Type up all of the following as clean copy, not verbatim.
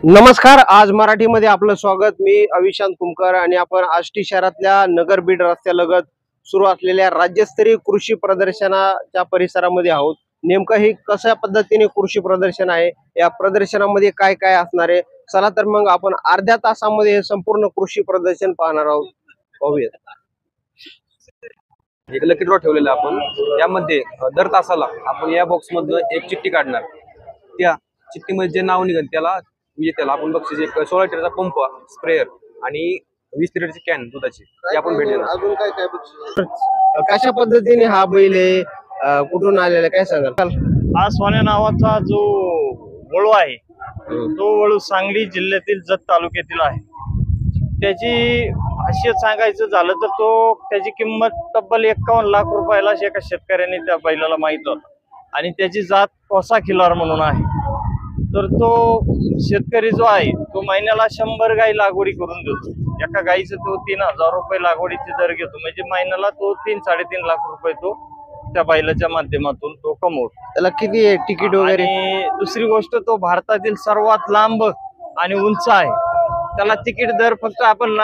नमस्कार, आज मराठीमध्ये आपलं स्वागत। मी अविशांत कुमकर आणि आपण आष्टी शहरातल्या नगर बीड रस्त्यालगत सुरू असलेल्या राज्यस्तरीय कृषी प्रदर्शनाच्या परिसरामध्ये आहोत। नेमकं हे कशा पद्धतीने कृषी प्रदर्शन आहे, या प्रदर्शनामध्ये काय काय असणार आहे, चला तर मग आपण अर्ध्या तासामध्ये हे संपूर्ण कृषी प्रदर्शन पाहणार आहोत। पाहूया। एक लकी ड्रॉ ठेवलेला आपण, यामध्ये दर तासाला आपण या बॉक्स मधनं एक चिठ्ठी काढणार। त्या चिठ्ठीमध्ये जे नाव निघेल त्याला त्याला आपण बक्षीस एक 16 लिटरचा पंप, स्प्रेयर आणि 20 लिटरची कॅन दुधाची ते आपण भेट देणार। अजून काय काय बक्षीस? कशा पद्धतीने हा बैल आहे, कुठून आलेला काय सांगाल? हा सोन्या नावाचा जो वळू आहे तो वळू सांगली जिल्ह्यातील जत तालुक्यातील आहे। त्याची खासियत सांगायचं झालं तर त्याची किंमत तब्बल 51 लाख रुपयाला एका शेतकऱ्याने त्या बैलाला माहित होता आणि त्याची जात कोसा खिल्लार म्हणून आहे। तर तो शेतकरी जो आहे तो महिन्याला 100 गाई लागवडी करून देतो। एका गाईचं तो 3000 रुपये लागवडीचे दर घेतो, म्हणजे महिन्याला तो 3-3.5 लाख रुपये तो त्या बैलाच्या माध्यमातून तो कमवतो। त्याला किती आहे तिकीट वगैरे? आणि दुसरी गोष्ट, तो भारतातील सर्वात लांब आणि उंच आहे। त्याला तिकीट दर फक्त आपण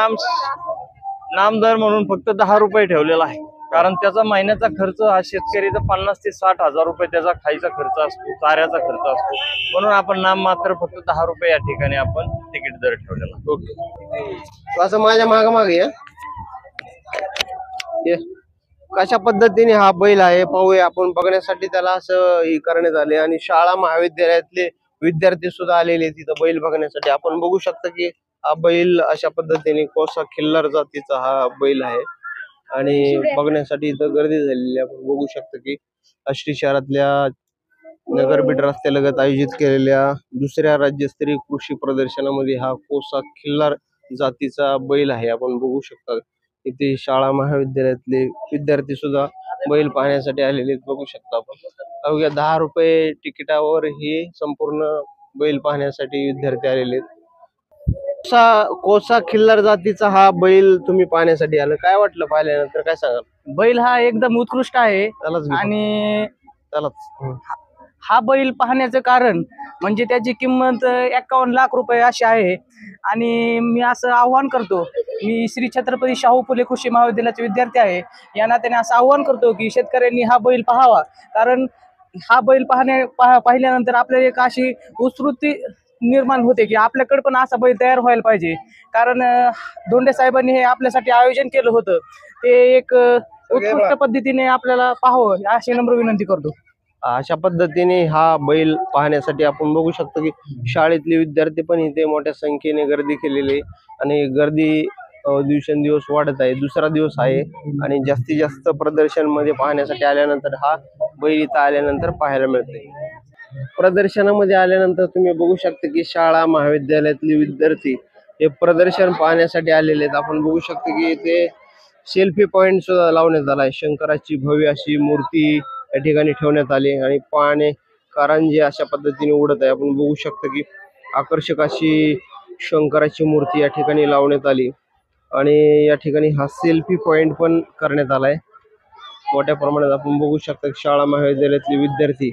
नाम दर म्हणून फक्त 10 रुपये ठेवलेला आहे, कारण त्याचा महिन्याचा खर्च हा शेतकरीचा 50 ते 60 हजार रुपये त्याचा खायचा खर्च असतो, चाऱ्याचा खर्च असतो, म्हणून आपण नाम मात्र फक्त 10 रुपये या ठिकाणी आपण तिकीट दर ठेवलेला। ओके, असं माझ्या माग या कशा पद्धतीने हा बैल आहे पाहूया आपण। बघण्यासाठी त्याला असं हे करण्यात आले आणि शाळा महाविद्यालयातले विद्यार्थी सुद्धा आलेले तिथं बैल बघण्यासाठी। आपण बघू शकता की हा बैल अशा पद्धतीने कोसा खिल्लार जातीचा हा बैल आहे आणि बघण्यासाठी इथं गर्दी झालेली आपण बघू शकतो की आष्टी शहरातल्या नगर बीड रस्त्यालगत आयोजित केलेल्या दुसऱ्या राज्यस्तरीय कृषी प्रदर्शनामध्ये हा कोसा खिल्लार जातीचा बैल आहे। आपण बघू शकता इथे शाळा महाविद्यालयातले विद्यार्थी सुद्धा बैल पाहण्यासाठी आलेले बघू शकता आपण। अवघ्या 10 रुपये तिकिटावर हे संपूर्ण बैल पाहण्यासाठी विद्यार्थी आलेले। कोसा खिल्लार जातीचा हा बैल तुम्ही पाहण्यासाठी आलं, काय वाटलं पाहिल्यानंतर, काय सांगाल? बैल हा एकदम उत्कृष्ट आहे त्यालाच आणि त्यालाच हा बैल पाहण्याचं कारण म्हणजे त्याची किंमत 51 लाख रुपये अशी आहे। आणि मी असं आव्हान करतो, मी श्री छत्रपती शाहू फुले कृषी महाविद्यालयाचे विद्यार्थी आहे, या नात्याने असं आव्हान करतो की शेतकऱ्यांनी हा बैल पाहावा, कारण हा बैल पाहिल्यानंतर आपल्याला एक अशी उत्स्फूर्ती निर्माण होते की आपल्याकडे पण असा बैल तयार व्हायला पाहिजे। कारण धोंडे साहेबांनी हे आपल्यासाठी आयोजन केलं होतं, ते एक उत्कृष्ट पद्धतीने आपल्याला पाहावं अशी नम्र विनंती करतो। अशा पद्धतीने हा बैल पाहण्यासाठी आपण बघू शकतो की शाळेतले विद्यार्थी पण इथे मोठ्या संख्येने गर्दी केलेली आणि गर्दी दिवसेंदिवस वाढत आहे। दुसरा दिवस आहे आणि जास्तीत जास्त प्रदर्शन मध्ये पाहण्यासाठी आल्यानंतर हा बैल इथं आल्यानंतर पाहायला मिळते। प्रदर्शनामध्ये आल्यानंतर तुम्ही बघू शकता की शाळा महाविद्यालयातले विद्यार्थी हे प्रदर्शन पाहण्यासाठी आलेले आहेत। आपण बघू शकतो की इथे सेल्फी पॉइंट सुद्धा लावण्यात आला आहे। शंकराची भव्य अशी मूर्ती या ठिकाणी ठेवण्यात आली आणि पाने कारंजे अशा पद्धतीने उडत आहे। आपण बघू शकतो की आकर्षक अशी शंकराची मूर्ती या ठिकाणी लावण्यात आली आणि या ठिकाणी हा सेल्फी पॉइंट पण करण्यात आलाय मोठ्या प्रमाणात। आपण बघू शकता की शाळा महाविद्यालयातले विद्यार्थी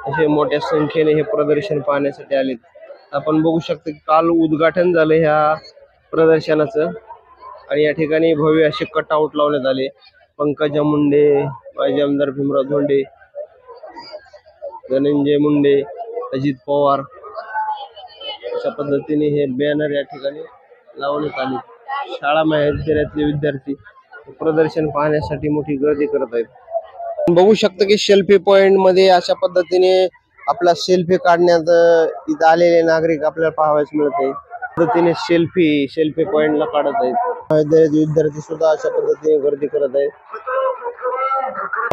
असे मोठ्या संख्येने हे प्रदर्शन पाहण्यासाठी आलेत। आपण बघू शकतो की काल उद्घाटन झालं ह्या प्रदर्शनाचं आणि या ठिकाणी भव्य असे कटआउट लावण्यात आले। पंकजा मुंडे, माजी आमदार भीमराव धोंडे, धनंजय मुंडे, अजित पवार अशा पद्धतीने हे बॅनर या ठिकाणी लावण्यात आले। शाळा महाविद्यालयातले विद्यार्थी प्रदर्शन पाहण्यासाठी मोठी गर्दी करत आहेत। बघू शकतो की सेल्फी पॉइंट मध्ये अशा पद्धतीने आपला सेल्फी काढण्यात इथं आलेले नागरिक आपल्याला पाहावयास मिळते। पद्धतीने सेल्फी पॉइंटला काढत आहेत। महाविद्यालयातील विद्यार्थी सुद्धा अशा पद्धतीने गर्दी करत आहेत।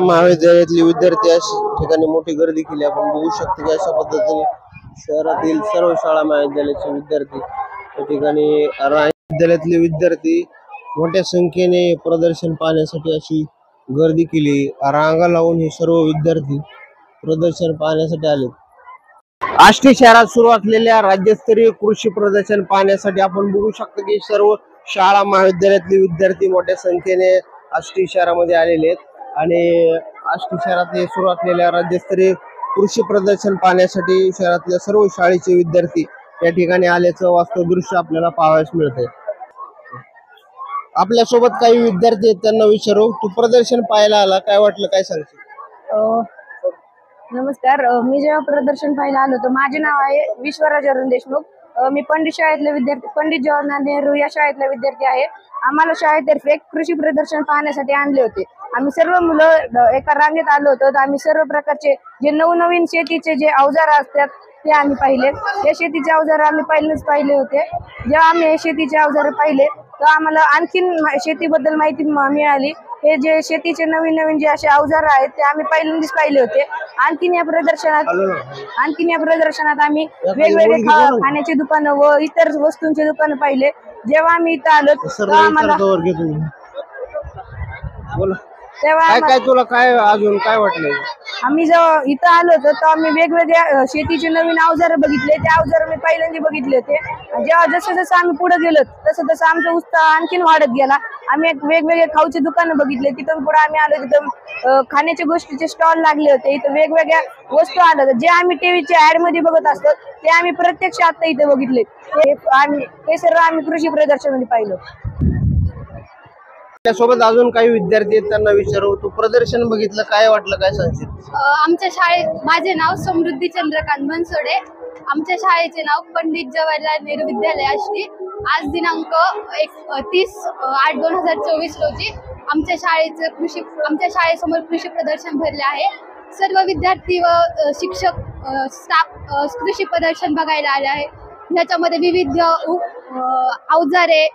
महाविद्यालयातले विद्यार्थी अशा ठिकाणी मोठी गर्दी केली। आपण बघू शकतो की अशा पद्धतीने शहरातील सर्व शाळा महाविद्यालयाचे विद्यार्थी या ठिकाणी विद्यालयातले विद्यार्थी मोठ्या संख्येने प्रदर्शन पाहण्यासाठी अशी गर्दी केली। रांगा लावून हे सर्व विद्यार्थी प्रदर्शन पाहण्यासाठी आले। आष्टी शहरात सुरू असलेल्या राज्यस्तरीय कृषी प्रदर्शन पाहण्यासाठी आपण बघू शकतो की सर्व शाळा महाविद्यालयातले विद्यार्थी मोठ्या संख्येने आष्टी शहरामध्ये आलेले आहेत आणि आष्टी शहरात सुरू असलेल्या राज्यस्तरीय कृषी प्रदर्शन पाहण्यासाठी शहरातल्या सर्व शाळेचे विद्यार्थी या ठिकाणी आल्याचं वास्तव दृश्य आपल्याला पाहावयास मिळते. आपल्या सोबत काही विद्यार्थी आहेत, त्यांना विचारू, तू प्रदर्शन पाहायला आला, काय वाटलं, काय सांगशील? नमस्कार. मी जेव्हा प्रदर्शन पाहायला आलो होतो, माझे नाव आहे विश्वराज अरुण देशमुख. मी पंडित शाळेतले विद्यार्थी, पंडित जवाहरलाल नेहरू या शाळेतले विद्यार्थी आहे. आम्हाला शाळेतर्फे कृषी प्रदर्शन पाहण्यासाठी आणले होते. आम्ही सर्व मुलं एका रांगेत आलो होतो. तर आम्ही सर्व प्रकारचे जे नवनवीन शेतीचे जे अवजार असतात ते आम्ही पाहिले. या शेतीचे अवजार आम्ही पहिलेच पाहिले होते. जेव्हा आम्ही हे शेतीचे अवजार पाहिले तर आम्हाला आणखीन शेतीबद्दल माहिती मिळाली. हे जे शेतीचे नवीन नवीन जे असे अवजार आहेत ते आम्ही पहिल्यांदाच पाहिले होते. आणखीन या प्रदर्शनात आम्ही वेगवेगळे खाण्याची दुकानं व इतर वस्तूंची दुकानं पाहिले. जेव्हा आम्ही इथं आलो तेव्हा आम्हाला काय काय तुला काय अजून काय वाटलं? आम्ही जेव्हा इथं आलो होतो तेव्हा आम्ही वेगवेगळ्या शेतीचे नवीन अवजार बघितले. ते अवजार मी पहिल्यांदा बघितले होते. जेव्हा जसं जसं आम्ही पुढे गेलो तसं तसं आमचा उत्साह आणखीन वाढत गेला. आम्ही एक वेगवेगळे खाऊचे दुकानं बघितले. तिथून पुढे आम्ही आलो, तिथं खाण्याच्या गोष्टीचे स्टॉल लागले होते. इथं वेगवेगळ्या वस्तू आल्या जे आम्ही टीव्हीच्या ऍड मध्ये बघत असतो ते आम्ही प्रत्यक्ष आता इथे बघितले. हे सर्व आम्ही कृषी प्रदर्शनामध्ये पाहिलं. त्यासोबत अजून काही विद्यार्थी आहेत, त्यांना विचारू, तू प्रदर्शन बघितलं, काय वाटलं, काय सांगशील? आमच्या शाळेत, माझे नाव समृद्धी चंद्रकांत बनसोडे. आमच्या शाळेचे नाव पंडित जवाहरलाल नेहरू विद्यालय आष्टी. आज दिनांक 30/8/2024 रोजी आमच्या शाळेसमोर कृषी प्रदर्शन भरले आहे. सर्व विद्यार्थी व शिक्षक स्टाफ कृषी प्रदर्शन बघायला आले आहे. ह्याच्यामध्ये विविध अवजारे,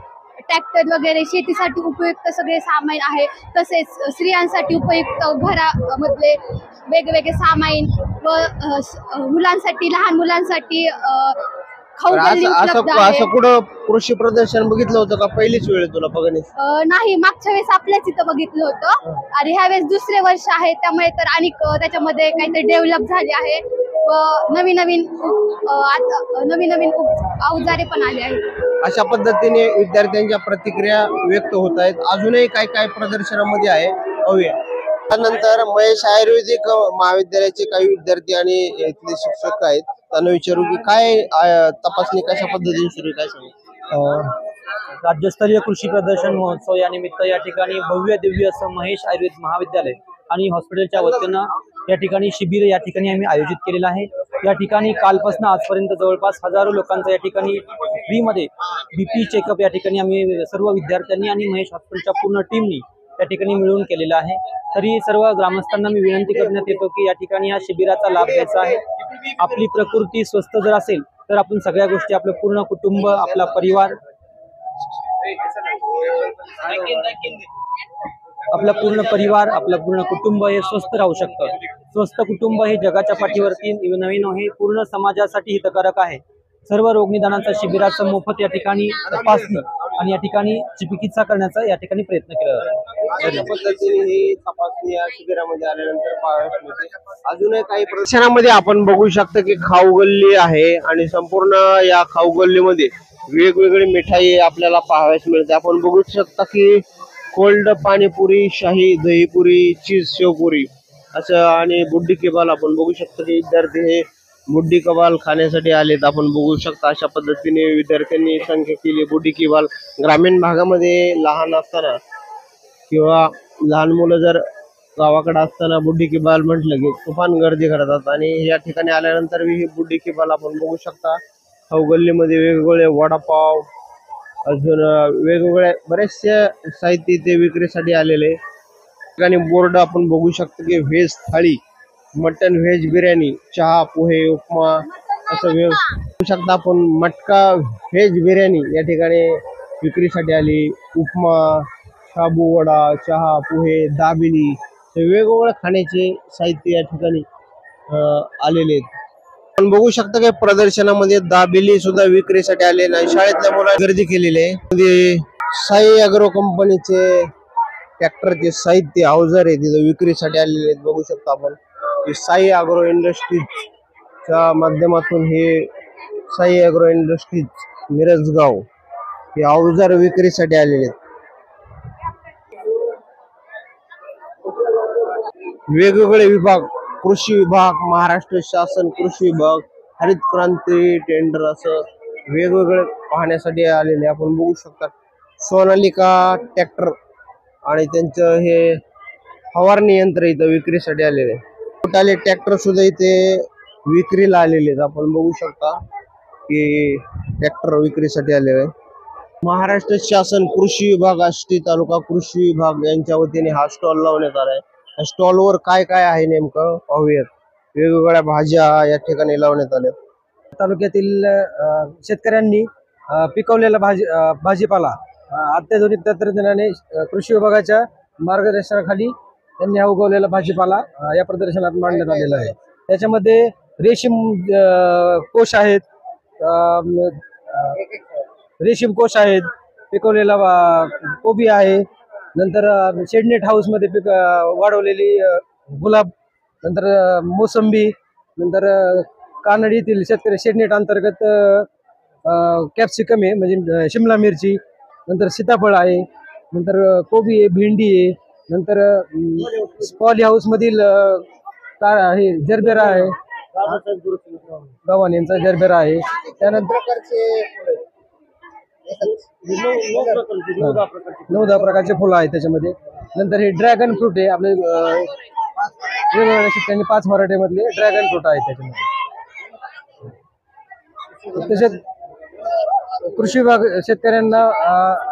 ट्रॅक्टर वगैरे शेतीसाठी उपयुक्त सगळे सामान आहे. तसेच स्त्रियांसाठी उपयुक्त घरामधले वेगवेगळे सामान व मुलांसाठी, लहान मुलांसाठी खाऊगल्ली उपलब्ध आहे. असं कुठं कृषी प्रदर्शन बघितलं होतं का? पहिलीच वेळ तुला बघण्यास? नाही, मागच्या वेळेस आपल्याच इथं बघितलं होतं आणि ह्या वेळेस दुसरे वर्ष आहे. त्यामुळे तर आणि त्याच्यामध्ये काहीतरी डेव्हलप झाले आहे व नवीन नवीन अवजारे पण आले आहेत. अशा पद्धतीने विद्यार्थ्यांच्या प्रतिक्रिया व्यक्त होत आहेत. अजूनही काय काय प्रदर्शनामध्ये आहे पाहूया. त्यानंतर महेश आयुर्वेदिक महाविद्यालयाचे काही विद्यार्थी आणि इथले शिक्षक आहेत, त्यांना विचारू की काय तपासणी कशा पद्धतीने सुरू, काय सांगू? राज्यस्तरीय कृषी प्रदर्शन महोत्सव या निमित्त या ठिकाणी भव्य दिव्य असं महेश आयुर्वेद महाविद्यालय आणि हॉस्पिटलच्या वतीनं या ठिकाणी शिबिर या ठिकाणी आम्ही आयोजित केलेलं आहे. या ठिकाणी कालपासून आजपर्यंत जवळपास हजारो लोकांचा या ठिकाणी फ्रीमध्ये BP चेकअप या ठिकाणी आम्ही सर्व विद्यार्थ्यांनी आणि महेश हॉस्पिटलच्या पूर्ण टीमनी या ठिकाणी मिळून केलेला आहे. तरी सर्व ग्रामस्थांना मी विनंती करण्यात येतो की या ठिकाणी या शिबिराचा लाभ घ्यायचा आहे. आपली प्रकृती स्वस्थ जर असेल तर आपण सगळ्या गोष्टी, आपलं पूर्ण कुटुंब, आपला परिवार, आपलं पूर्ण कुटुंब हे स्वस्थ राहू शकतं. स्वस्थ कुटुंब हे जगाच्या पाठीवरती नवीन हे पूर्ण समाजासाठी हितकारक आहे. सर्व रोगनिदानाचा शिबिराचं मोफत या ठिकाणी तपासणी आणि या ठिकाणी चिकित्सा करण्याचा या ठिकाणी प्रयत्न केला जातो. अशा पद्धतीने ही तपासणी या शिबिरामध्ये आल्यानंतर पाहायला मिळते. अजूनही काही प्रदर्शनामध्ये आपण बघू शकतो की खाऊगल्ली आहे आणि संपूर्ण या खाऊगल्लीमध्ये वेगवेगळी मिठाई आपल्याला पाहावयास मिळते. आपण बघू शकता की कोल्ड पाणीपुरी, शाही दहीपुरी, चीज शेवपुरी असं आणि बुड्डी केबाल आपण बघू शकतो की विद्यार्थी हे बुड्डी कबाल खाण्यासाठी आलेत. आपण बघू शकता अशा पद्धतीने विद्यार्थ्यांनी संख्या केली. बुड्डी केबाल ग्रामीण भागामध्ये लहान असताना किंवा लहान मुलं जर गावाकडे असताना बुड्डी केबाल म्हटलं की तुफान गर्दी करतात आणि या ठिकाणी आल्यानंतर ही बुड्डी केबाल आपण बघू शकता. खाऊगल्लीमध्ये वेगवेगळे वडापाव, अजून वेगवेगळे बरेचसे साहित्य ते विक्रीसाठी आलेले. ठिकाणी बोर्ड आपण बघू शकतो की व्हेज थाळी, मटन व्हेज बिर्याणी, चहा, पोहे, उपमा असं बघू शकता आपण. मटका व्हेज बिर्याणी या ठिकाणी विक्रीसाठी आली. उपमा, शाबू वडा, चहा, पोहे, दाबिली, वेगवेगळ्या खाण्याचे साहित्य या ठिकाणी आलेले आहेत. आपण बघू शकता की प्रदर्शनामध्ये दाबिली सुद्धा विक्रीसाठी आले नाही. शाळेतल्या मुलांनी गर्दी केलेली आहे. साई अॅग्रो कंपनीचे ट्रॅक्टरचे साहित्य अवजार आहे तिथं विक्रीसाठी आलेले आहेत. बघू शकतो आपण साई अॅग्रो इंडस्ट्रीजच्या माध्यमातून हे साई अॅग्रो इंडस्ट्रीज मिरजगाव हे अवजार विक्रीसाठी आलेले आहेत. वेगवेगळे विभाग, कृषी विभाग, महाराष्ट्र शासन कृषी विभाग हरित क्रांती टेंडर असं वेगवेगळे पाहण्यासाठी आलेले आपण बघू शकता. सोनालिका ट्रॅक्टर आणि त्यांचं हे फवारणी यंत्र इथं विक्रीसाठी आलेले. मोठाले ट्रॅक्टर सुद्धा इथे विक्रीला आलेले आहेत. आपण बघू शकता की ट्रॅक्टर विक्रीसाठी आलेले आहे. महाराष्ट्र शासन कृषी विभाग आष्टी तालुका कृषी विभाग यांच्या वतीने हा स्टॉल लावण्यात आलाय. या स्टॉलवर काय काय आहे नेमकं पाहूयात. वेगवेगळ्या भाज्या या ठिकाणी लावण्यात आल्या. तालुक्यातील शेतकऱ्यांनी पिकवलेला भाजीपाला अत्याधुनिक तंत्रज्ञानाने कृषी विभागाच्या मार्गदर्शनाखाली त्यांनी हा उगवलेला भाजीपाला या प्रदर्शनात मांडण्यात आलेला आहे. त्याच्यामध्ये रेशीम कोश आहेत, रेशीम कोश आहेत, पिकवलेला कोबी आहे, नंतर शेडनेट हाऊसमध्ये वाढवलेली गुलाब, नंतर मोसंबी, नंतर कानडीतील शेतकरी शेडनेट अंतर्गत कॅप्सिकम आहे म्हणजे शिमला मिरची, नंतर सीताफळ आहे, नंतर कोबी आहे, भेंडी आहे, नंतर पॉली हाऊसमधील हे जरबेरा आहे, गव्हाण यांचा जरबेरा आहे. त्यानंतर 9-10 प्रकारचे फुलं आहेत त्याच्यामध्ये. नंतर हे ड्रॅगन फ्रूट आहे आपले वेगवेगळ्या शेतकऱ्यांनी 5 व्हरायटीमधले ड्रॅगन फ्रूट आहेत त्याच्यामध्ये. तसेच कृषी विभाग शेतकऱ्यांना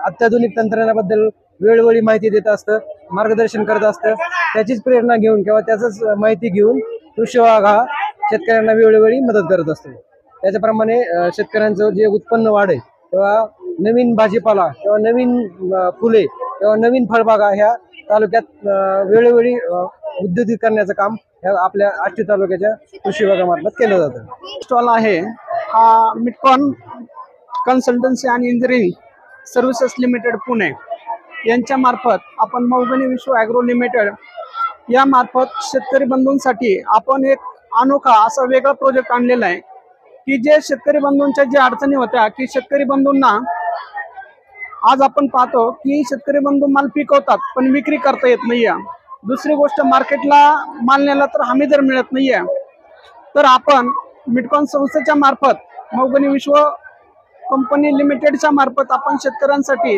अत्याधुनिक तंत्रज्ञानाबद्दल वेळोवेळी माहिती देत असतं, मार्गदर्शन करत असतं. त्याचीच प्रेरणा घेऊन किंवा त्याचंच माहिती घेऊन कृषी विभाग हा शेतकऱ्यांना वेळोवेळी मदत करत असतो. त्याच्याप्रमाणे शेतकऱ्यांचं जे उत्पन्न वाढेल किंवा नवीन भाजीपाला किंवा नवीन फुले किंवा नवीन फळबागा ह्या तालुक्यात वेळोवेळी उद्योजित करण्याचं काम ह्या आपल्या आष्टी तालुक्याच्या कृषी विभागामार्फत केलं जातं. स्टॉल आहे हा मिटकॉन कन्सल्टन्सी आणि इंजिनिअरिंग सर्व्हिसेस लिमिटेड पुणे यांच्या मार्फत आपण मौगनी विश्व ॲग्रो लिमिटेड या मार्फत शेतकरी बंधूंसाठी आपण एक अनोखा असा वेगळा प्रोजेक्ट आणलेला आहे की जे शेतकरी बंधूंच्या ज्या अडचणी होत्या की शेतकरी बंधूंना आज आपण पाहतो की शेतकरी बंधू माल पिकवतात पण विक्री करता येत नाहीये. दुसरी गोष्ट मार्केटला माल नेला तर हमी दर मिळत नाहीये. तर आपण मिटकॉन संस्थेच्या मार्फत मौगनी विश्व कंपनी लिमिटेडच्या मार्फत आपण शेतकऱ्यांसाठी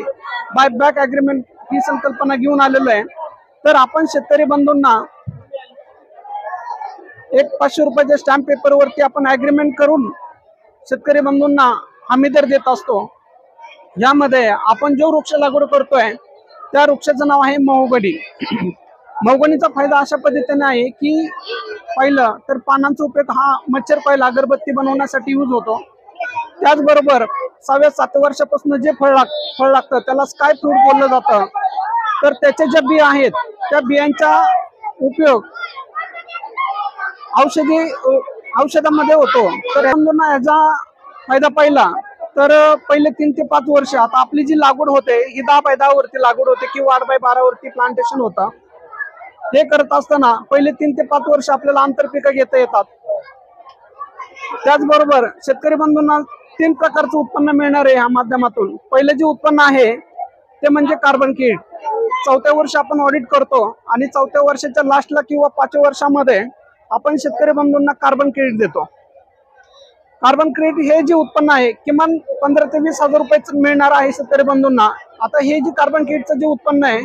बाय बॅक ॲग्रीमेंट ही संकल्पना घेऊन आलेलो आहे. तर आपण शेतकरी बंधूंना एक 500 रुपयाच्या स्टॅम्प पेपरवरती आपण ॲग्रीमेंट करून शेतकरी बंधूंना हमी दर देत असतो. यामध्ये आपण जो वृक्ष लागवड करतोय त्या वृक्षाचं नाव आहे महोगनी. महोगनीचा फायदा अशा पद्धतीने आहे की पहिलं तर पानांचा उपयोग हा मच्छर पहिला अगरबत्ती बनवण्यासाठी यूज होतो. त्याचबरोबर 6व्या-7व्या वर्षापासून जे फळ लागतं त्याला स्काय फ्रूट बोललं जातं. तर त्याचे ज्या बिया आहेत त्या बियांचा उपयोग औषधामध्ये होतो. तर याचा फायदा पहिला तर पहिले 3 ते 5 वर्ष आता आपली जी लागवड होते ही 10 बाय 10 वरती लागवड होते किंवा 8 बाय 12 वरती प्लांटेशन होतं. हे करत असताना पहिले 3 ते 5 वर्ष आपल्याला आंतरपिकं घेता येतात. त्याचबरोबर शेतकरी बंधूंना 3 प्रकारचं उत्पन्न मिळणार आहे या माध्यमातून. पहिलं जे उत्पन्न आहे ते म्हणजे कार्बन क्रेडिट. 4थ्या वर्षी आपण ऑडिट करतो आणि 4थ्या वर्षाच्या लास्टला किंवा 5व्या वर्षामध्ये आपण शेतकरी बंधूंना कार्बन क्रेडिट देतो. कार्बन क्रेडिट हे जे उत्पन्न आहे किमान 15 ते 20 हजार रुपये मिळणार आहे शेतकरी बंधूंना. आता हे जे कार्बन क्रेडिटचं जे उत्पन्न आहे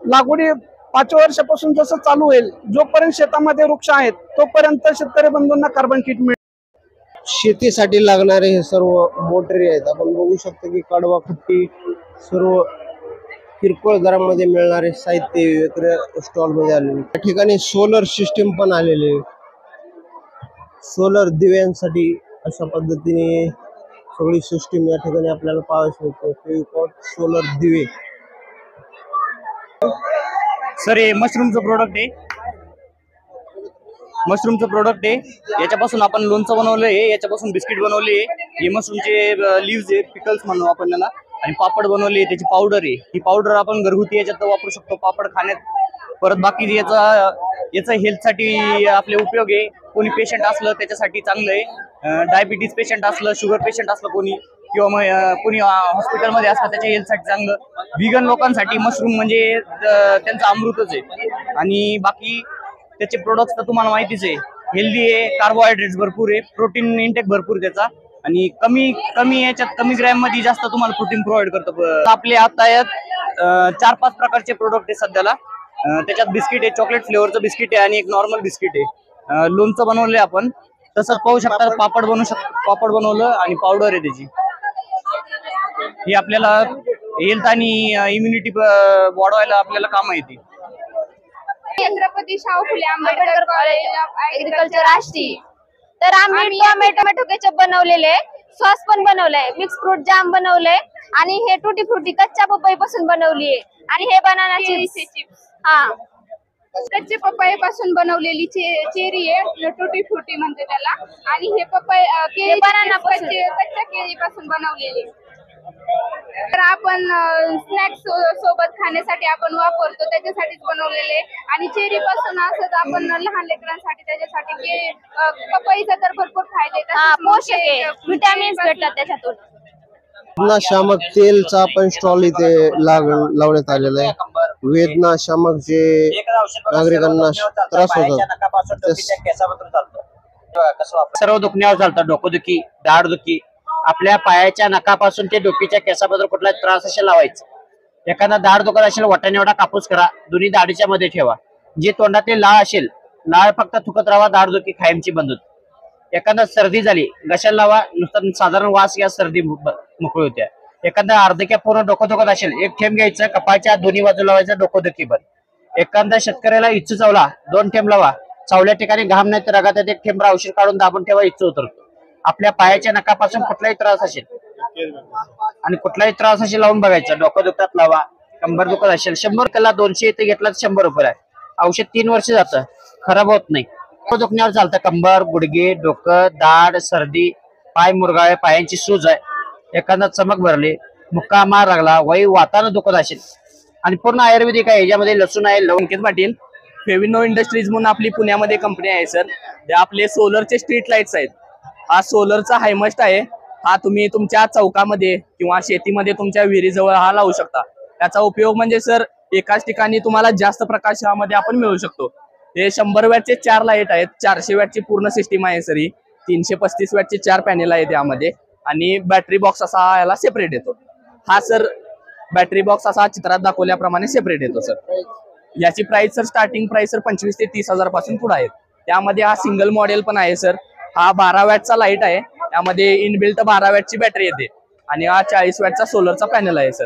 लागवडी 5व्या वर्षापासून जसं चालू होईल जोपर्यंत शेतामध्ये वृक्ष आहेत तोपर्यंत शेतकरी बंधूंना कार्बन क्रेडिट मिळेल. शेतीसाठी लागणारे हे सर्व मोटरी आहेत. आपण बघू शकतो की कडवा खट्टी सर्व किरकोळ दरामध्ये मिळणारे साहित्य वेगवेगळ्या स्टॉल मध्ये आलेले. त्या ठिकाणी सोलर सिस्टीम पण आलेले. सोलर दिव्यांसाठी अशा पद्धतीने सगळी सिस्टीम या ठिकाणी आपल्याला पाहायला मिळते. सोलर दिवे. सर हे मशरूमचं प्रोडक्ट आहे. मशरूमचं प्रोडक्ट आहे. याच्यापासून आपण लोणचं बनवलं आहे, याच्यापासून बिस्किट बनवले आहे. हे मशरूमचे लिव्ज आहे, पिकल्स म्हणू आपण त्याला. आणि पापड बनवले, त्याची पावडर आहे. ही पावडर आपण घरगुती याच्यात वापरू शकतो पापड खाण्यात. परत बाकी याचा हेल्थसाठी आपले उपयोग आहे. कोणी पेशंट असलं त्याच्यासाठी चांगलं आहे. डायबिटीज पेशंट असलं, शुगर पेशंट असलं कोणी किंवा मग कोणी हॉस्पिटलमध्ये असलं त्याच्या हेल्थसाठी चांगलं. व्हिगन लोकांसाठी मशरूम म्हणजे त्यांचं अमृतच आहे. आणि बाकी त्याचे प्रोडक्ट्स तर तुम्हाला माहितीच आहे हेल्दी आहे, कार्बोहायड्रेट्स भरपूर आहे, प्रोटीन इंटेक भरपूर त्याचा आणि कमी याच्यात कमी ग्रॅम मध्ये जास्त तुम्हाला प्रोटीन प्रोव्हाइड करतो। आपले आता यात 4-5 प्रकारचे प्रोडक्ट आहे सध्याला। त्याच्यात बिस्किट आहे, चॉकलेट फ्लेवरचं बिस्किट आहे आणि एक नॉर्मल बिस्किट आहे। लोणचं बनवलंय आपण, तसंच पाहू शकता पापड बनवलं आणि पावडर आहे त्याची। ही आपल्याला हेल्थ आणि इम्युनिटी वाढवायला आपल्याला काम येते। Chhatrapati Shahu Phule Ambedkar college of agriculture Ashti. तर आम्ही टोमॅटो केचप बनवलेले, सॉस पण बनवलंय, मिक्स फ्रूट जाम बनवलंय आणि हे टुटी फ्रुटी कच्च्या पपई पासून बनवली आहे आणि हे बनाना चिप्स। हा, कच्चे पपई पासून बनवलेली चेरी आहे, टुटी फ्रुटी म्हणते त्याला, आणि हे पपई केळी बनाना कच्च्या केळी पासून बनवलेली। तर आपण स्नॅक्स सोबत खाण्यासाठी आपण वापरतो, त्याच्यासाठीच बनवलेले। आणि चेरी पासून असंच आपण लहान लेकरांसाठी त्याच्यासाठी पपईचा तर भरपूर फायदे, पोषक आहे, विटॅमिन्स भेटतात त्याच्यातून। वेदना शामक तेलचा आपण स्टॉल इथे लावण्यात आलेला आहे। वेदना शामक जे नागरिकांना त्रास होतात सर्व दुखण्यावर चालतं, डोकंदुखी, दाढदुखी, आपल्या पायाच्या नखापासून ते डोकीच्या केसाबद्दल कुठलाही त्रास असेल लावायचं। एखादा दाढ दुखत असेल वाटाणे एवढा कापूस करा, दोन्ही दाढीच्या मध्ये ठेवा। जे तोंडातले लाळ असेल, लाळ फक्त थुकत राहा, दाढदुखी कायमची बंद होते। एखादा सर्दी झाली, घशाला लावा, नुसतं साधारण वास या सर्दी मोकळी होत्या। एखादा अर्धक्या पूर्ण डोकं दुखत असेल, एक थेंब घ्यायचं, कपाळच्या दोन्ही बाजू लावायचं, डोकंदुखी बंद। एखादा शेतकऱ्याला इच्चू चावला, 2 थेंब लावा, चावल्या ठिकाणी घाम नाही तर रगात एक थेंब औषध काढून दाबून ठेवा, इच्चू उतरतो। आपल्या पायाच्या नखापासून कुठलाही त्रास असेल लावून बघायचं। डोकं दुखतात लावा, कंबर दुखत असेल 100 कला 200 इथे घेतला तर 100 रुपये आहे। औषध 3 वर्ष जातं, खराब होत नाही। दुखण्यावर चालतं, कंबर, गुडघे, डोकं, दाढ, सर्दी, पाय मुरगाळे, पायांची सूज आहे, एखादा चमक भरली, मुक्का मार लागला, वातानं दुखत असेल आणि पूर्ण आयुर्वेदिक आहे। याच्यामध्ये लसूण आहे, लवंग पाटील। फेविनो इंडस्ट्रीज म्हणून आपली पुण्यामध्ये कंपनी आहे सर, ते आपले सोलरचे स्ट्रीट लाईट्स आहेत। हा सोलरचा हायमस्ट आहे, हा तुम्ही तुमच्या चौकामध्ये किंवा शेतीमध्ये तुमच्या विहिरीजवळ हा लावू शकता। त्याचा उपयोग म्हणजे सर एकाच ठिकाणी तुम्हाला जास्त प्रकाशामध्ये आपण मिळू शकतो। हे 100 वॅटचे 4 लाईट आहेत, 400 वॅटची पूर्ण सिस्टीम आहे सर ही, 335 वॅटचे 4 पॅनेल आहेत यामध्ये आणि बॅटरी बॉक्स असा याला सेपरेट येतो। हा सर बॅटरी बॉक्स असा चित्रात दाखवल्याप्रमाणे सेपरेट येतो सर। याची price sir starting price sir 25 ते 30 हजार पासून पुढे आहे। त्यामध्ये हा सिंगल मॉडेल पण आहे सर। हा 12 वॅटचा लाईट आहे, त्यामध्ये इनबिल्ट 12 वॅटची बॅटरी येते आणि हा 40 वॅटचा सोलरचा पॅनल आहे सर।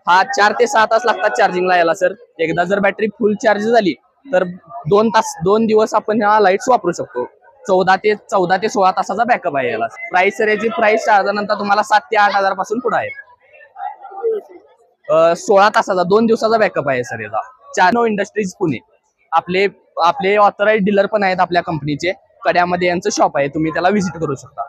हा 4 ते 6 तास लागतात चार्जिंगला याला सर। एकदा जर बॅटरी फुल चार्ज झाली तर 2 दिवस आपण ह्या लाईट्स वापरू शकतो। 14 ते 16 तासाचा बॅकअप आहे याला। प्राइस सर याची प्राइस चार्जनंतर तुम्हाला 7 ते 8 हजार पासून पुढे आहे। 16 तासाचा 2 दिवसाचा बॅकअप आहे सर याचा। फेविनो इंडस्ट्रीज पुणे आपले ऑथराइज्ड डीलर पण आहेत आपल्या कंपनीचे, कड्यामध्ये यांचं शॉप आहे, तुम्ही त्याला व्हिजिट करू शकता।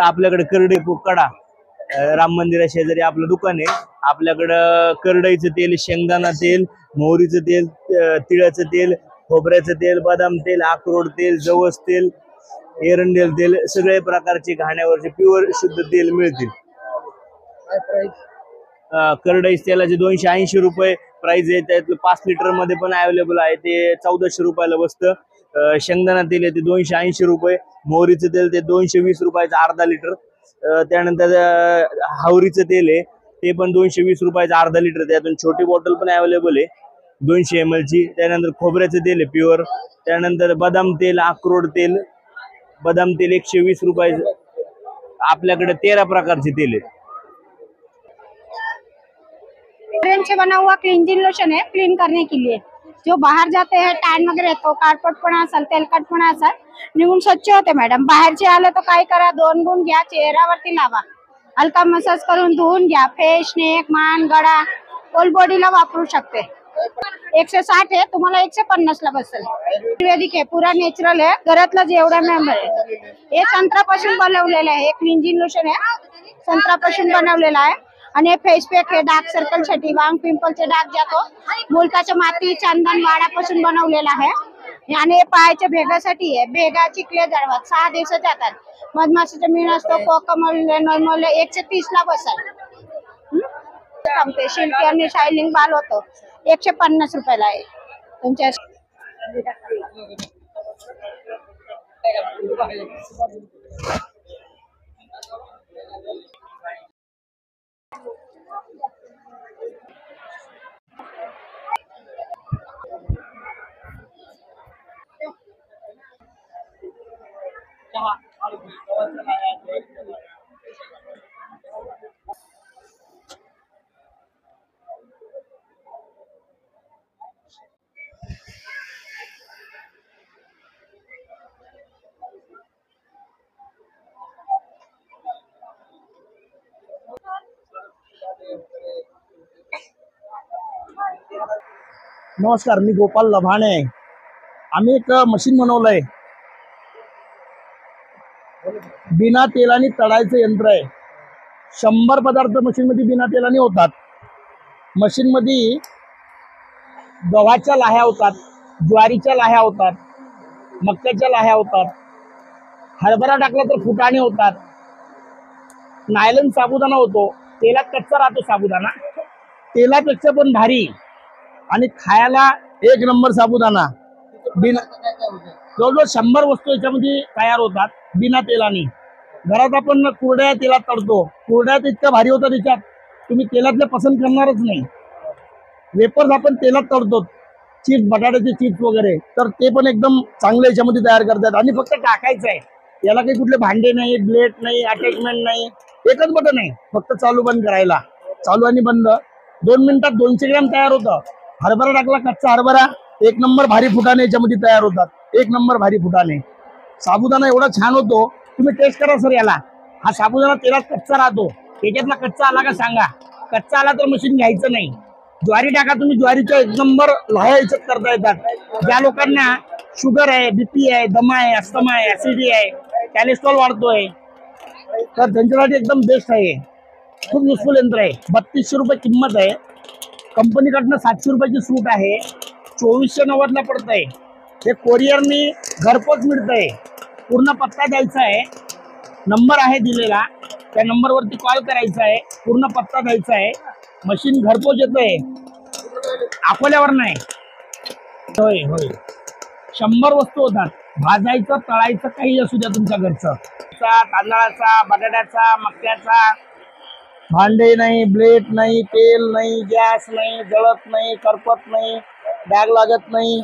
आपल्याकडे करडई कडा राम मंदिरा शेजारी आपलं दुकान आहे। आपल्याकडं करडईचं तेल, शेंगदाणा तेल, मोहरीचं तेल, तिळाचं तेल, खोबऱ्याचं तेल, बदाम तेल, अक्रोड तेल, जवस तेल, एरंडेल तेल, सगळे प्रकारचे घाण्यावरचे प्युअर शुद्ध तेल मिळतील। करडई तेलाचे 280 रुपये प्राइस आहे। त्यातलं 5 लिटर मध्ये पण अवेलेबल आहे, ते 1400 रुपयाला बसतं। शेंगदाणा तेल आहे ते 280 रुपये, मोहरीचं तेल ते 220 रुपयाचं अर्धा लिटर। त्यानंतर हावरीचं तेल आहे ते पण 220 रुपयाचं अर्धा लिटर, त्यातून छोटी बॉटल पण अवेलेबल आहे 200 ml ची। त्यानंतर खोबऱ्याचं तेल आहे प्युअर। त्यानंतर बदाम तेल, अक्रोड तेल, बदाम तेल 120 रुपयाचं। आपल्याकडे 13 प्रकारचे तेल आहे। से बना हुआ क्लींजिंग लोशन है, क्लीन करने के लिए। जो बाहर जाते हैं टॅन वगैरे तो काळपटपणा असेल, तेलकटपणा असेल निघून स्वच्छ होते मॅडम। बाहेरचे आले तर काय करा, 2 गुण घ्या, चेहऱ्यावरती लावा, हलका मसाज करून धुवून घ्या। फेस, नेक, मान, गळा, होल बॉडीला वापरू शकते। 160 आहे, तुम्हाला 150 ला बसेल. आयुर्वेदिक आहे, पुरा नॅचरल आहे, घरातलं जेवढा मेंबर आहे. हे संत्र्यापासून बनवलेलं आहे, एक क्लिंजिंग लोशन आहे, संत्र्यापासून बनवलेलं आहे. आणि हे फेस पॅक आहे डार्क सर्कल साठी, वांग पिंपलचे डाग जातो. मुलताच्या माती चंदन वाडापासून बनवलेला आहे. आणि हे पायाच्या भेगासाठी आहे, भेगा चिकले जळवात 6 दिवस जातात. मधमाशीचा मीण असतो, कोकमल नॉर्मल 130 ला बसेल. शिल्की आणि शायनिंग बाल होतो 150 रुपयाला आहे तुमच्या. नमस्कार, मी गोपाल लभाणे. आम्ही एक मशीन बनवलंय, बिना तेलाने तळायचं यंत्र आहे. 100 पदार्थ मशीन मध्ये बिना तेलाने होतात. मशीन मध्ये गव्हाच्या लाह्या होतात, ज्वारीच्या लाह्या होतात, मक्याच्या लाह्या होतात, हरभरा टाकला तर फुटाणे होतात, नायलन साबुदाणा होतो. तेलात कच्चा राहतो साबुदाणा, तेलापेक्षा पण भारी आणि खायला एक नंबर साबुदाणा. बिना जवळजवळ 100 वस्तू याच्यामध्ये तयार होतात बिना तेलाने. घरात आपण कुरड्या तेलात तळतो, कुरड्या इतक्या भारी होतात त्याच्यात, तुम्ही तेलातले पसंत करणारच नाही. वेपर्स आपण तेलात तळतो, चिप्स, बटाट्याचे चिप्स वगैरे, तर ते पण एकदम चांगले याच्यामध्ये तयार करतात. आणि फक्त टाकायचं आहे, याला काही कुठले भांडे नाही, ब्लेड नाही, अटॅचमेंट नाही, एकच बटन आहे फक्त चालू बंद करायला. चालू आणि बंद 2 मिनिटात 200 ग्रॅम तयार होतं. हरभरा टाकला, कच्चा हरभरा, एक नंबर भारी फुटाणे याच्यामध्ये तयार होतात, एक नंबर भारी फुटाणे. साबुदाणा एवढा छान होतो, तुम्ही टेस्ट करा सर याला. हा साबुदाणा तेलात कच्चा राहतो, त्याच्यातला कच्चा आला का सांगा, कच्चा आला तर मशीन घ्यायचं नाही. ज्वारी टाका तुम्ही, ज्वारीच्या एक नंबर लाह्या याच्यात करता येतात. ज्या लोकांना शुगर आहे, बीपी आहे, दमा आहे, अस्थमा आहे, ऍसिडिटी आहे, कॅलेस्ट्रॉल वाढतोय, तर त्यांच्यासाठी एकदम बेस्ट आहे. खूप युजफुल यंत्र आहे. 3200 रुपये किंमत आहे. कंपनीकडनं 700 रुपयाची सूट आहे. 2490 ला पडत आहे. हे कोरिअरनी घरपोच मिळतंय. पूर्ण पत्ता द्यायचा आहे, नंबर आहे दिलेला, त्या नंबरवरती कॉल करायचा आहे, पूर्ण पत्ता द्यायचा आहे. मशीन घरपोच येतंय, अकोल्यावर नाही. होय होय, 100 वस्तू होतात. भाजायचं, तळायचं, काही असू द्या तुमच्या घरचं. तांदळाचा, बटाट्याचा, मक्याचा, भांडे नाही, ब्लेड नाही, तेल नाही, गॅस नाही, जळत नाही, करपत नाही, डाग लागत नाही.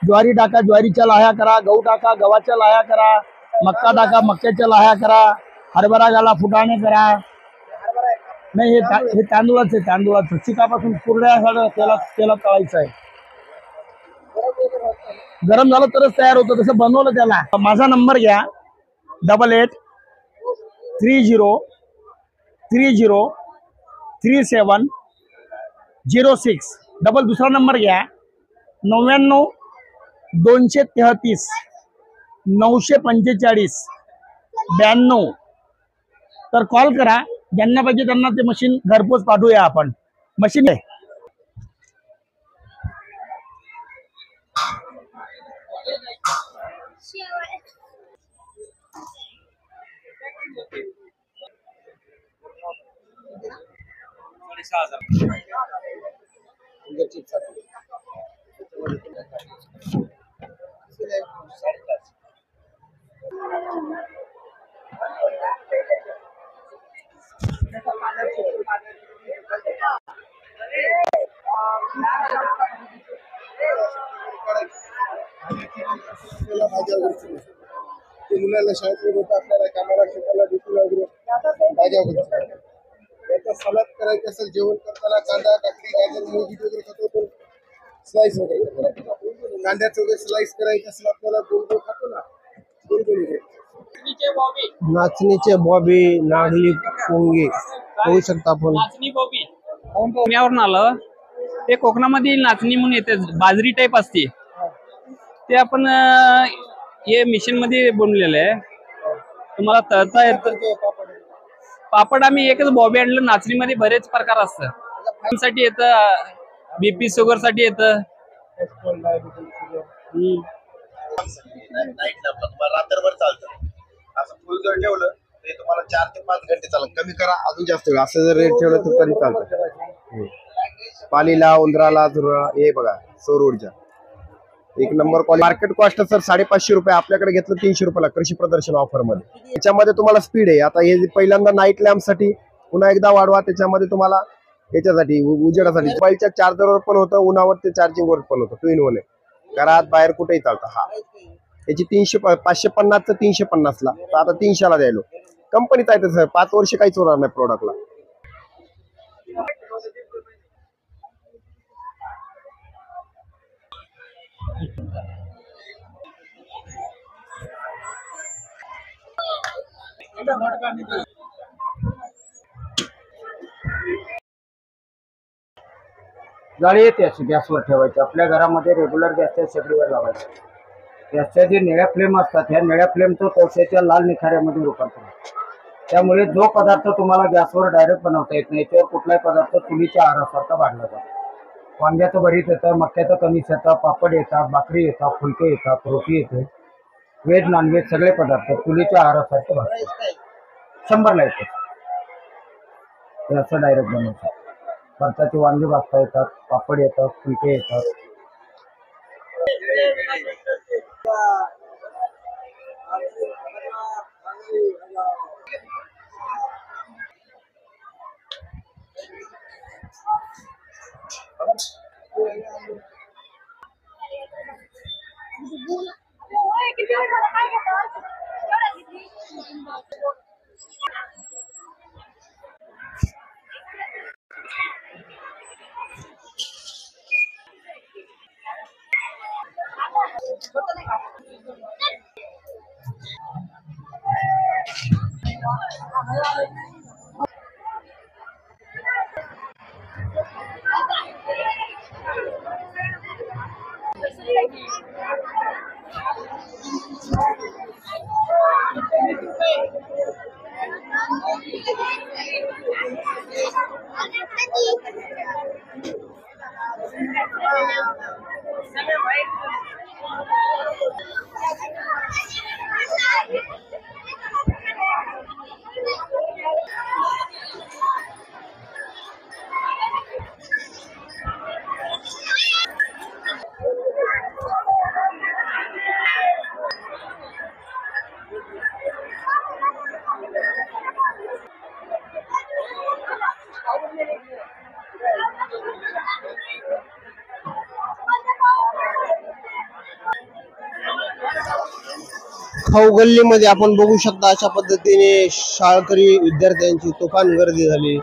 ज्वारी टाका, ज्वारीच्या लाह्या करा, गहू टाका, गव्हाच्या लाह्या करा, मक्का टाका, मक्याच्या लाह्या करा, हरभरा घाला, फुटाणे करा. नाही, हे तांदूळाचं आहे, तांदूळाचं. चिकापासून कुरड्या तेलात तळायचं आहे. गरम झालं तरच तयार होतं, तसं बनवलं त्याला. माझा नंबर घ्या, 8830303706. डबल दुसरा नंबर घ्या, 99-233-945-92. तर कॉल करा, ज्यांना पाहिजे त्यांना ते मशीन घरपोच पाठवूया आपण. मशीन आहे. मुलांना शाळेत आपल्याला कामाला शिकायला देखील भाज्या वगैरे याचा सलाद करायचं असेल, जेवण करताना कांदा, काकडी, गाजर, मूग वगैरे खातो, स्लाइस वगैरे कांद्याचं वगैरे स्लाइस करायचं असेल आपल्याला, गोल गोल खातो ना, गोल गोल. नाचणीचे बॉबी, नागली पोंगे होऊ शकता आपण. पुण्यावरून आलं. ते कोकणामध्ये नाचणी म्हणून येते, बाजरी टाईप असते. ते आपण हे मशीन मध्ये बनवलेलं आहे. तुम्हाला तळता येतं. पापड आम्ही एकच बॉबी आणलं. नाचणीमध्ये बरेच प्रकार असतात. साठी येतं, बीपी शुगर साठी येतं. रात्रभर चालतं. असं फुल जर ठेवलं तर तुम्हाला 4 ते 5 घंटे चालेल. कमी करा अजून जास्त वेळ. असं जर रेट ठेवलं तर तरी चालतं. पालीला, उंदराला, धुरा हे बघा सौर ऊर्जा एक number quality. Market cost sir 550 रुपये, आपल्याकडे घेतलं 300 रुपयाला कृषी प्रदर्शन ऑफर मध्ये. त्याच्यामध्ये तुम्हाला स्पीड आहे. आता हे पहिल्यांदा नाईट लॅम्प साठी पुन्हा एकदा वाढवा. त्याच्यामध्ये तुम्हाला याच्यासाठी उजेडासाठी मोबाईलच्या चार्जरवर पण होतं, उन्हावरती चार्जिंग वर पण होतं. 2 in 1 आहे. घरात बाहेर कुठेही चालतं. हा याची 550चं 350 ला, तर आता 300ला द्यायलो. कंपनीच आहे सर, 5 वर्ष काहीच होणार नाही प्रोडक्टला. जाळी येते अशी गॅसवर ठेवायची. आपल्या घरामध्ये रेग्युलर गॅसच्या शेगडीवर लावायचं. गॅसच्या जे निळ्या फ्लेम असतात, ह्या निळ्या फ्लेमचं कोळशाच्या लाल निखाऱ्यामध्ये रूपांतर होतं. त्यामुळे जो पदार्थ तुम्हाला गॅसवर डायरेक्ट बनवता येत नाही, त्यावर कुठलाही पदार्थ चुलीच्या आहारासारखा भाजला जातो. वांग्याचं भरीत येतं, मक्याचं कणीस येतं, पापड येतात, भाकरी येतात, फुलके येतात, रोटी येते. व्हेज नॉनव्हेज सगळे पदार्थ चुलीच्या आहारासारखे भाजतात. 100ला येते ते असं डायरेक्ट बनवतात. परताची वांगी भाजता येतात, पापड येतात, फुलके येतात. खाऊ गल्लीमध्ये आपण बघू शकता अशा पद्धतीने शाळकरी विद्यार्थ्यांची तुफान गर्दी झाली.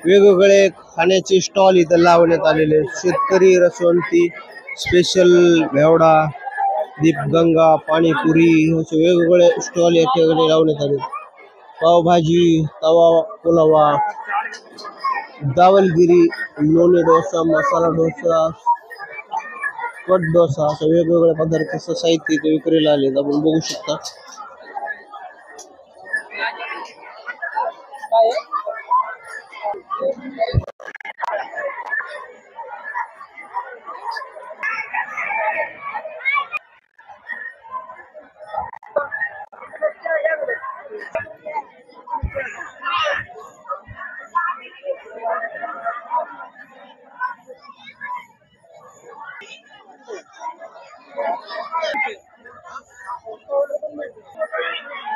वेगवेगळे खाण्याचे स्टॉल इथं लावण्यात आलेले. शेतकरी रसवंती, स्पेशल भेवडा, दीपगंगा, पाणीपुरी असे वेगवेगळे स्टॉल या ठिकाणी लावण्यात आले. पावभाजी, तवा पुलावा, दावलगिरी, लोणी डोसा, मसाला डोसा, कट डोसा अशा वेगवेगळ्या पदार्थाचं साहित्य इथे विक्रीला आले. आपण बघू शकता.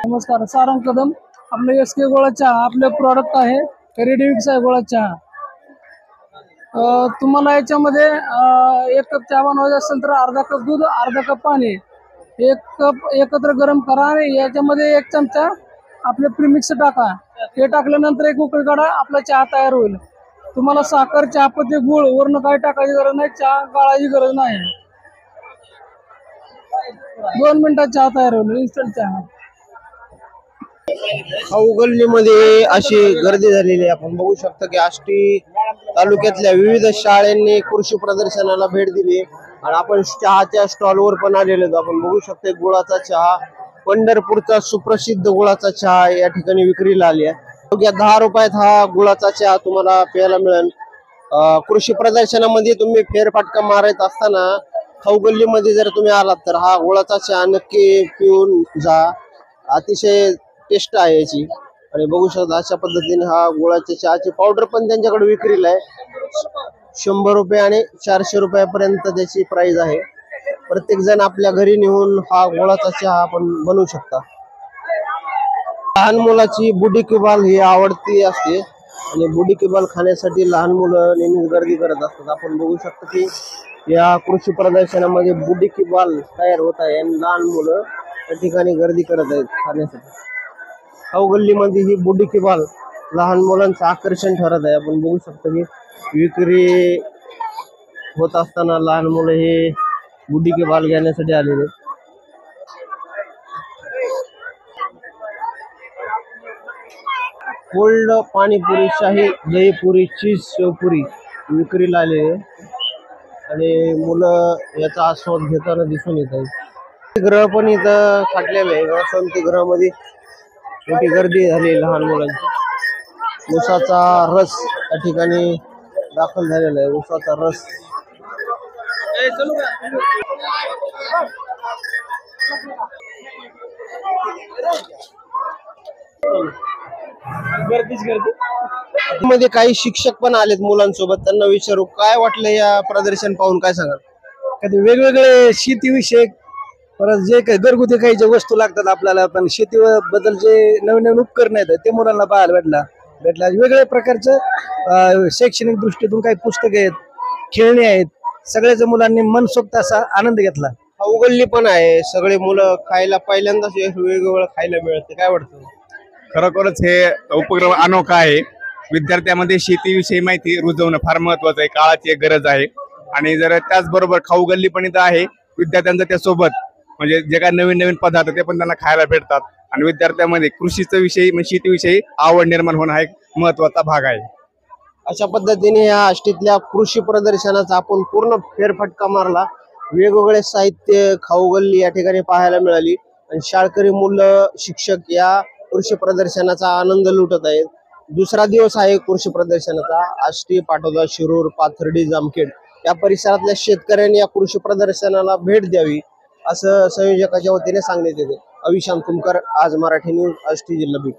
नमस्कार, सारंग कदम. आपलं SK गोळा चहा आपलं प्रॉडक्ट आहे. रेडी मिक्स आहे गोळा चहा. तुम्हाला याच्यामध्ये 1 कप चहा बनवायचा असेल तर अर्धा कप दूध, अर्धा कप पाणी, 1 कप एकत्र गरम करा आणि याच्यामध्ये 1 चमचा आपले प्रीमिक्स टाका. हे टाकल्यानंतर एक उकळी काढा, आपला चहा तयार होईल. तुम्हाला साखर, चहापत्ती, गुळ वरून काही टाकायची गरज नाही. चहा गाळायची गरज नाही. 2 मिनिटात चहा तयार होईल. इन्स्टंट चहा. खाऊ गल्लीमध्ये अशी गर्दी झालेली आहे. आपण बघू शकता की आष्टी तालुक्यातल्या विविध शाळांनी कृषी प्रदर्शनाला भेट दिली आणि आपण चहाच्या स्टॉलवर पण आलेलो आहोत. आपण बघू शकतो गुळाचा चहा, पंढरपूरचा सुप्रसिद्ध गुळाचा चहा या ठिकाणी विक्रीला आली आहे. अवघ्या 10 रुपयात हा गुळाचा चहा तुम्हाला प्यायला मिळेल. कृषी प्रदर्शनामध्ये तुम्ही फेरफटका मारत असताना खाऊगल्लीमध्ये जर तुम्ही आलात तर हा गुळाचा चहा नक्की पिऊन जा. अतिशय टेस्ट आहे याची. आणि बघू शकता अशा पद्धतीने हा गुळाच्या चहाची पावडर पण त्यांच्याकडे विक्रीला आहे. 100 रुपये आणि 400 रुपयापर्यंत त्याची प्राइस आहे. प्रत्येक जण आपल्या घरी नेऊन हा गुळाचा चहा आपण बनवू शकता. लहान मुलाची बुडी की बाल ही आवडती असते आणि बुडी की बाल खाण्यासाठी लहान मुलं नेहमीच गर्दी करत असतात. आपण बघू शकतो की या कृषी प्रदर्शनामध्ये बुडी की बाल तयार होत आहे आणि लहान मुलं त्या ठिकाणी गर्दी करत आहेत खाण्यासाठी. खाऊगल्लीमध्ये ही बुडी की बाल लहान मुलांचं आकर्षण ठरत आहे. आपण बघू शकतो की विक्री होत असताना लहान मुलं हे बुडी की बाल घेण्यासाठी आलेले. कोल्ड पाणीपुरी, शाही दहीपुरी, चीज शेवपुरी विक्रीला आलेले आणि मुलं याचा आस्वाद घेताना दिसून येत आहेत. ग्रह पण इथं फाटलेलं आहे. वसंती ग्रहामध्ये मोठी गर्दी झाली लहान मुलांची. ऊसाचा रस या ठिकाणी दाखल झालेला आहे. ऊसाचा रस मध्ये काही शिक्षक पण आलेत मुलांसोबत. त्यांना विचारू काय वाटलं या प्रदर्शन पाहून, काय सांगाल? कधी वेगवेगळे शेतीविषयक, परत जे काही घरगुती काही ज्या वस्तू लागतात आपल्याला, पण शेतीबद्दल जे नवीन नवीन उपकरण आहेत ते मुलांना पाहायला भेटला. वेगवेगळ्या प्रकारचं शैक्षणिक दृष्टीतून काही पुस्तकं आहेत, खेळणी आहेत. सगळ्याच मुलांनी मनसोक्त असा आनंद घेतला. खाऊगल्ली पण आहे. सगळे मुलं खायला पहिल्यांदाच वेगवेगळं खायला मिळते. काय वाटतं? खरोखरच हे उपक्रम अनोखा आहे. विद्यार्थ्यांमध्ये शेतीविषयी माहिती रुजवणं फार महत्वाचं आहे. काळाची एक गरज आहे. आणि जर त्याचबरोबर खाऊगल्ली पण इथं आहे. विद्यार्थ्यांचं त्यासोबत म्हणजे जे काही नवीन नवीन पदार्थ ते पण त्यांना खायला भेटतात आणि विद्यार्थ्यांमध्ये कृषीचा विषयी म्हणजे शेतीविषयी आवड निर्माण होणं हा एक महत्वाचा भाग आहे. अशा पद्धतीने या आष्टीतल्या कृषी प्रदर्शनाचा आपण पूर्ण फेरफटका मारला. वेगवेगळे साहित्य खाऊगल्ली या ठिकाणी पाहायला मिळाली आणि शाळकरी मुलं, शिक्षक या कृषी प्रदर्शनाचा आनंद लुटत आहेत. दुसरा दिवस आहे कृषी प्रदर्शनाचा. आष्टी, पाटोदा, शिरूर, पाथर्डी, जामखेड या परिसरातल्या शेतकऱ्यांनी या कृषी प्रदर्शनाला भेट द्यावी असं संयोजकाच्या वतीने सांगण्यात येते. अविशांत कुमकर, आज मराठी न्यूज, आष्टी, जिल्हा बीड.